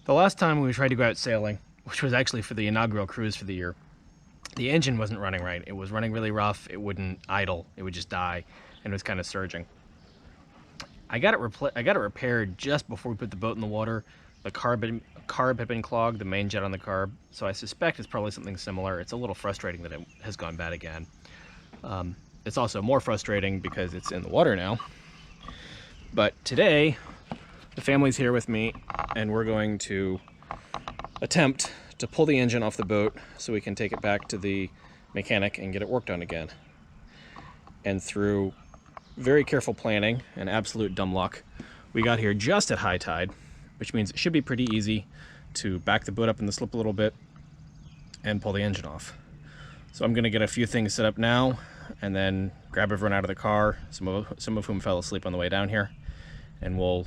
The last time we tried to go out sailing, which was actually for the inaugural cruise for the year, the engine wasn't running right. It was running really rough. It wouldn't idle. It would just die, and it was kind of surging. I got it repaired just before we put the boat in the water. The carb had been clogged, the main jet on the carb, so I suspect it's probably something similar. It's a little frustrating that it has gone bad again. It's also more frustrating because it's in the water now. But today, the family's here with me, and we're going to attempt to pull the engine off the boat so we can take it back to the mechanic and get it worked on again. And through very careful planning and absolute dumb luck, we got here just at high tide, which means it should be pretty easy to back the boat up in the slip a little bit and pull the engine off. So I'm gonna get a few things set up now and then grab everyone out of the car, some of whom fell asleep on the way down here, and we'll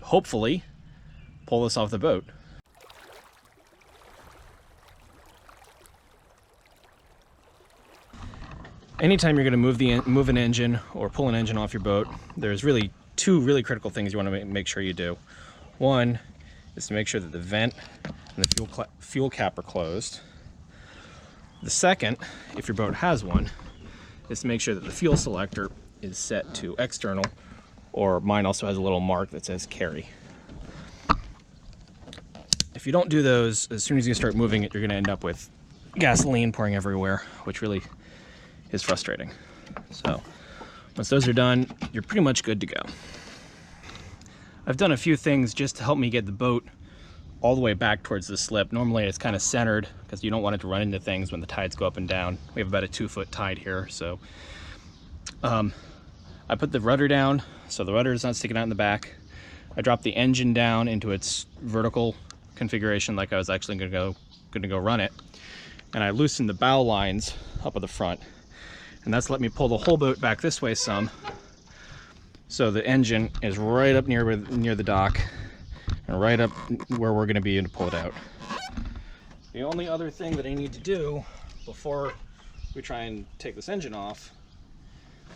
hopefully pull this off the boat. Anytime you're going to move an engine or pull an engine off your boat, there's really two really critical things you want to make sure you do. One is to make sure that the vent and the fuel cap are closed. The second, if your boat has one, is to make sure that the fuel selector is set to external, or mine also has a little mark that says carry. If you don't do those, as soon as you start moving it, you're going to end up with gasoline pouring everywhere, which really is frustrating. So once those are done, you're pretty much good to go. I've done a few things just to help me get the boat all the way back towards the slip. Normally it's kind of centered because you don't want it to run into things when the tides go up and down. We have about a 2-foot tide here, so I put the rudder down so the rudder is not sticking out in the back. I dropped the engine down into its vertical configuration like I was actually gonna go run it, and I loosened the bow lines up at the front, and that's let me pull the whole boat back this way some, so the engine is right up near the dock and right up where we're going to be to pull it out. The only other thing that I need to do before we try and take this engine off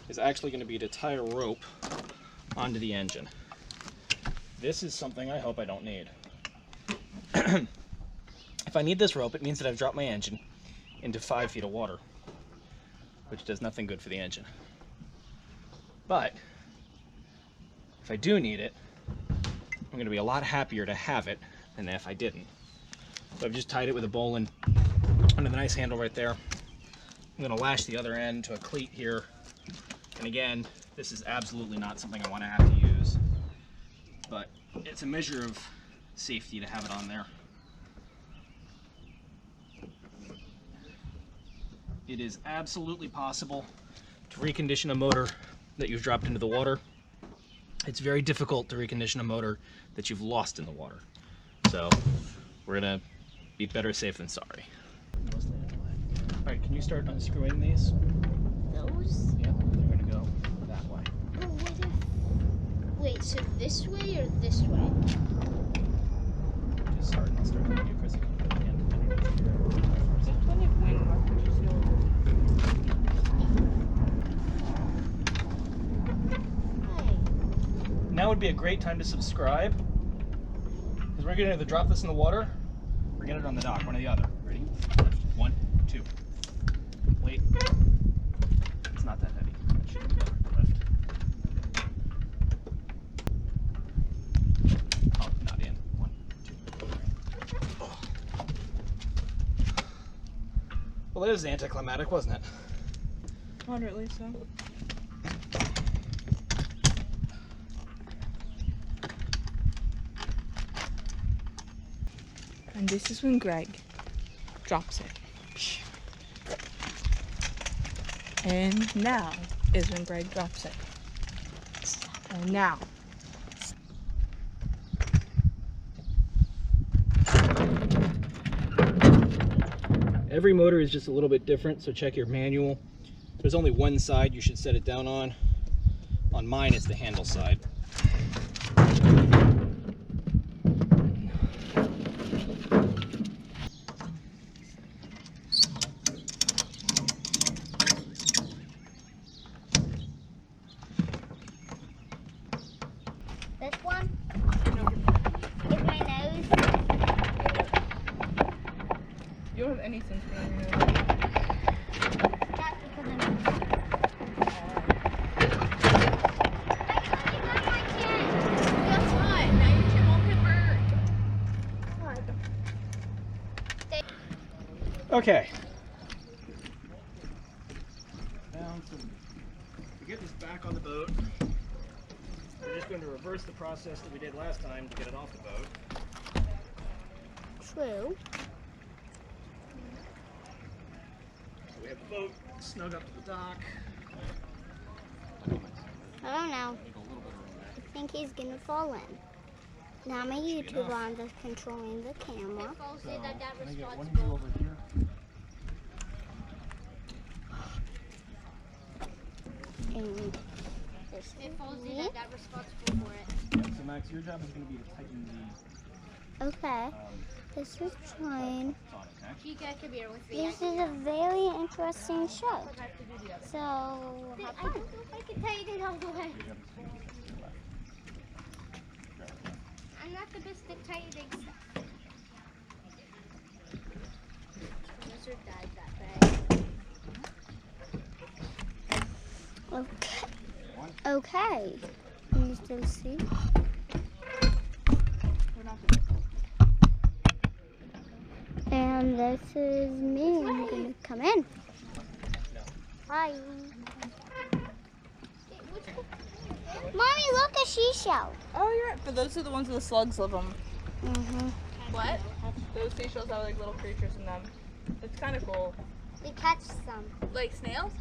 is actually going to be to tie a rope onto the engine. This is something I hope I don't need. If I need this rope, it means that I've dropped my engine into 5 feet of water, which does nothing good for the engine. But if I do need it, I'm going to be a lot happier to have it than if I didn't. So I've just tied it with a bowline under the nice handle right there. I'm going to lash the other end to a cleat here. And again, this is absolutely not something I want to have to use, but it's a measure of safety to have it on there. It is absolutely possible to recondition a motor that you've dropped into the water. It's very difficult to recondition a motor that you've lost in the water. So we're gonna be better safe than sorry. All right, can you start unscrewing these? Those? Yeah, they're gonna go that way. Oh, what if... Wait, so this way or this way? Just start doing it, Chris. You can put it in underneath here. Now would be a great time to subscribe, because we're going to either drop this in the water or get it on the dock, one or the other. Ready? 1, 2. Wait. It's not that heavy. It should be better to lift. Oh, not in. 1, 2. Oh. Well, it was anticlimactic, wasn't it? Moderately so. And this is when Greg drops it. And now is when Greg drops it. And now. Every motor is just a little bit different, so check your manual. There's only one side you should set it down on. On mine, it's the handle side. This one? Is my nose have any sunscreen. That's because I'm. Guess what? Now your chin won't get burned. Okay. Now, to get this back on the boat, we're just going to reverse the process that we did last time to get it off the boat. True. So we have the boat snug up to the dock. I don't know. I think he's gonna fall in. Now I'm a YouTuber. I'm just controlling the camera. So, can I get one of you over here? And this is me. So Max, your job is going to be to tighten the Okay. This is Train. on, okay? This is a very interesting show. So, I don't know if I can tighten it all the way. I'm not the best at tightening stuff. Lizard died that day. okay. Okay. Can you still see? And this is me. I'm gonna come in. Hi. Mommy, look, a seashell. Oh, you're right. But those are the ones with the slugs of them. Mm-hmm. What? Those seashells have like little creatures in them. It's kind of cool. They catch some. Like snails?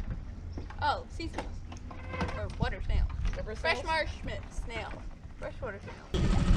Oh, sea snails. Or water snails. Fresh marsh snail. Freshwater snail.